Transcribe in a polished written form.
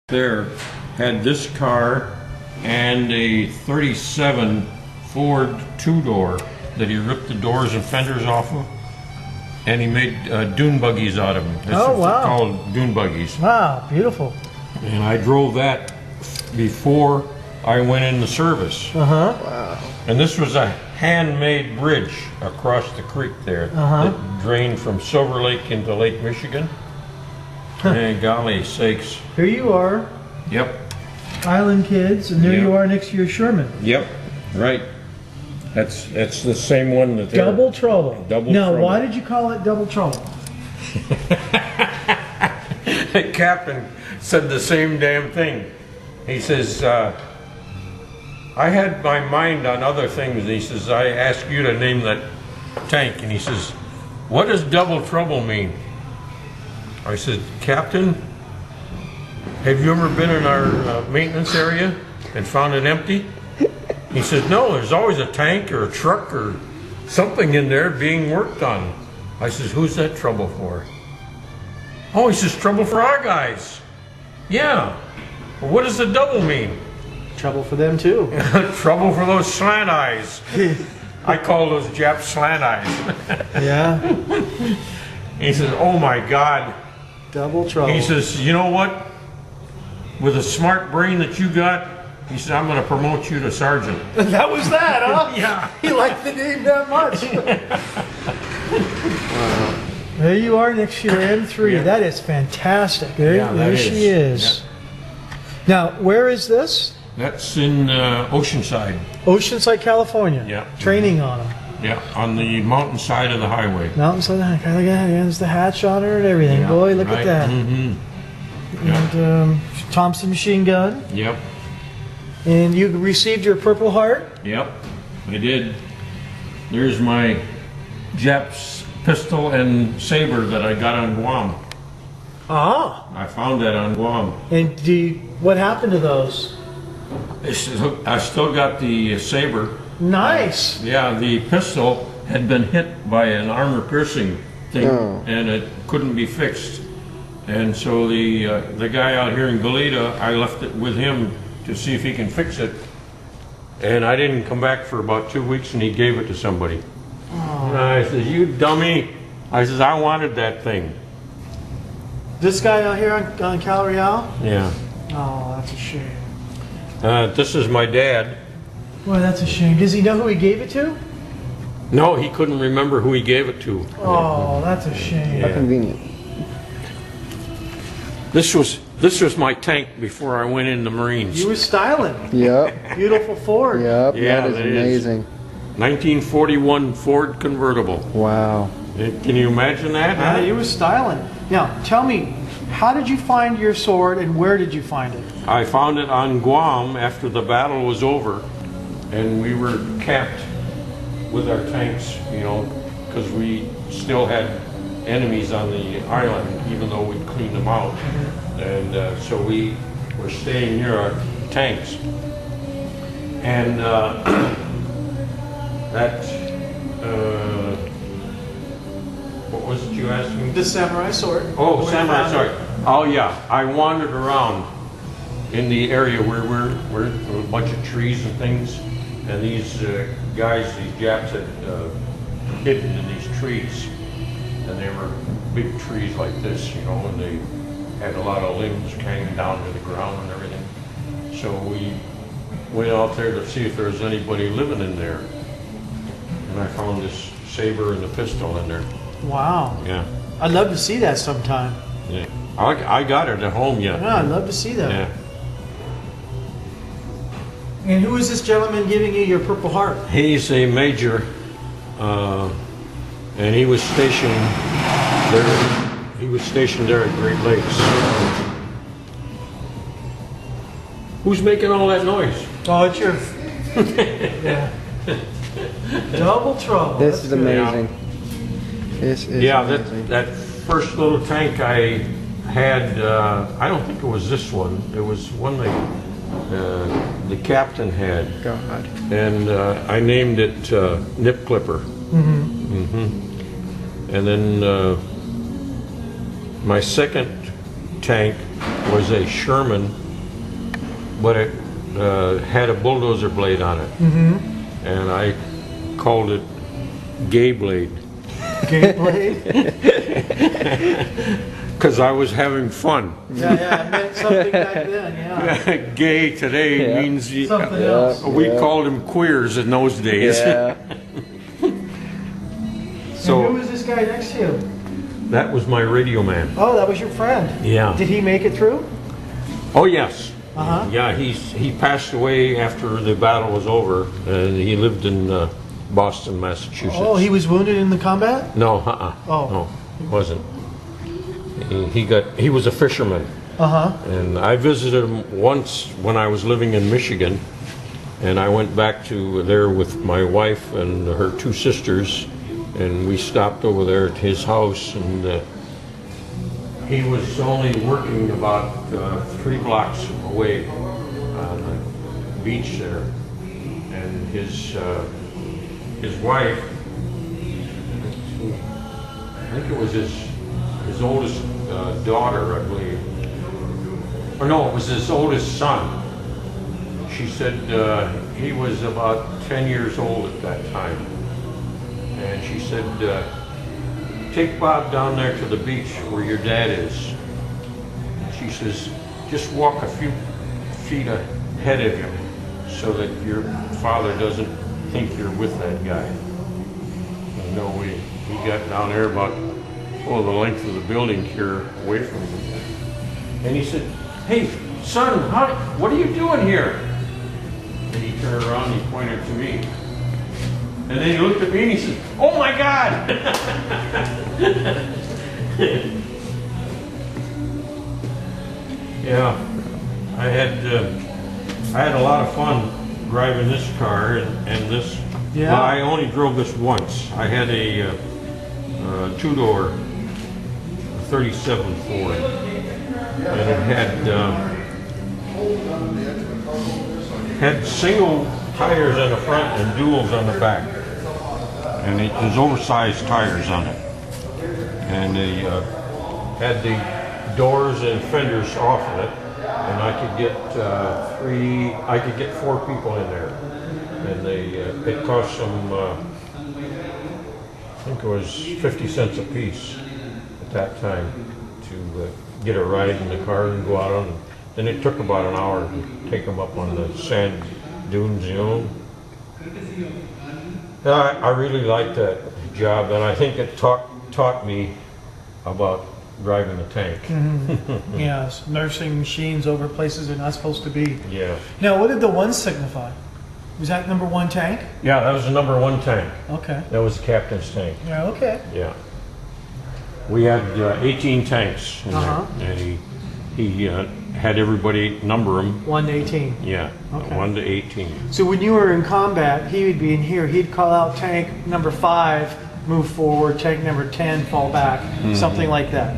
There had this car and a 37 Ford two-door that he ripped the doors and fenders off of, and he made dune buggies out of them. That's Oh, wow. called dune buggies. Wow, beautiful. And I drove that before I went into service. Wow. And this was a handmade bridge across the creek there that drained from Silver Lake into Lake Michigan. And golly sakes. Here you are, Yep. island kids, and there Yep. you are next to your Sherman. Yep. Right. That's the same one that they're... Double trouble. Double now, trouble. why did you call it double trouble? The captain said the same damn thing. He says, I had my mind on other things. He says, I asked you to name that tank. And he says, what does double trouble mean? I said, Captain, have you ever been in our maintenance area and found it empty? He said, no, there's always a tank or a truck or something in there being worked on. I says, who's that trouble for? Oh, he says, trouble for our guys. Yeah. Well, what does the double mean? Trouble for them too. Trouble for those slant eyes. I call those Japs slant eyes. Yeah. He says, oh my God. Double trouble. He says, you know what? With a smart brain that you got, he said, I'm going to promote you to sergeant. That was that, huh? Yeah. He liked the name that much. Wow. There you are next to your M3. Yeah. That is fantastic. There, Yeah, that there is. she is. Now, where is this? That's in Oceanside. Oceanside, California. Yeah. Training on them. Yeah, on the mountain side of the highway. Mountainside, look at that. There's the hatch on her and everything. Yeah, Boy, look right. at that. Mm-hmm. And Thompson machine gun. Yep. And you received your Purple Heart. Yep, I did. There's my Japs pistol and saber that I got on Guam. Ah. I found that on Guam. And what happened to those? I still got the saber. Nice. Yeah, the pistol had been hit by an armor-piercing thing, and it couldn't be fixed. And so the guy out here in Goleta, I left it with him to see if he can fix it. And I didn't come back for about 2 weeks, and he gave it to somebody. Oh. And I said, you dummy. I says, I wanted that thing. This guy out here on Cal Real? Yeah. Oh, that's a shame. This is my dad. Boy, that's a shame. Does he know who he gave it to? No, he couldn't remember who he gave it to. Oh, that's a shame. Yeah. How convenient. This was my tank before I went in the Marines. You were styling. Yep. Beautiful Ford. Yep. Yeah, that is that amazing. 1941 Ford convertible. Wow. Can you imagine that? Yeah, you were styling. Now, tell me, how did you find your sword and where did you find it? I found it on Guam after the battle was over, and we were camped with our tanks, you know, because we still had enemies on the island, even though we'd cleaned them out. And so we were staying near our tanks. And what was it you asked me? The samurai sword. Oh, Where samurai you sword. found Oh yeah, I wandered around in the area where there were a bunch of trees and things, and these guys, these Japs had hidden in these trees, and they were big trees like this, you know, and they had a lot of limbs hanging down to the ground and everything. So we went out there to see if there was anybody living in there, and I found this saber and the pistol in there. it? Wow. Yeah, I'd love to see that sometime. yeah. I got it at home yet. Yeah, I'd love to see that. Yeah. And who is this gentleman giving you your Purple Heart? He's a major, and he was stationed there. He was stationed there at Great Lakes. Who's making all that noise? Oh, it's your... yeah. Double trouble. This That's is good. amazing. This is Yeah, amazing. that first little tank I had, I don't think it was this one. It was one that the captain had. God. And I named it Nip Clipper. And then my second tank was a Sherman, but it had a bulldozer blade on it. And I called it Gay Blade. Gay blade? Because I was having fun. Yeah, it meant something back then, yeah. Gay today Yeah. means Something else. we called them queers in those days. Yeah. So, and who So was this guy next to you? that was my radio man. Oh, that was your friend. Yeah. Did he make it through? Oh yes. Uh-huh. Yeah, he passed away after the battle was over, and he lived in Boston, Massachusetts. Oh, he was wounded in the combat? No, Oh. no, he wasn't. He was a fisherman, Uh-huh. and I visited him once when I was living in Michigan, and I went back to there with my wife and her two sisters, and we stopped over there at his house, and he was only working about 3 blocks away on the beach there, and his wife, I think it was his oldest daughter, I believe, or no, it was his oldest son. She said he was about 10 years old at that time, and she said, take Bob down there to the beach where your dad is. She says, just walk a few feet ahead of him so that your father doesn't think you're with that guy. You know, he got down there about, the length of the building here away from him. And he said, hey, son, what are you doing here? And he turned around and he pointed to me. And then he looked at me and he said, oh my God! Yeah, I had a lot of fun driving this car and this. Yeah. Well, I only drove this once. I had a 2-door 37 Ford, and it had single tires on the front and duals on the back, and it was oversized tires on it, and they had the doors and fenders off of it, and I could get 4 people in there, and it cost them I think it was 50 cents a piece at that time to get a ride in the car and go out on. And it took about an hour to take them up on the sand dunes, you know. And I really liked that job, and I think it taught me about driving a tank. Yes, nursing machines over places they're not supposed to be. Yeah. Now, what did the 1 signify? Was that number 1 tank? Yeah, that was the number 1 tank. Okay. That was the captain's tank. Yeah, okay. Yeah. We had 18 tanks in Uh-huh. there, and he had everybody number them. 1 to 18. Yeah, Okay. 1 to 18. So when you were in combat, he would be in here. He'd call out tank number 5, move forward, tank number 10, fall back, something like that.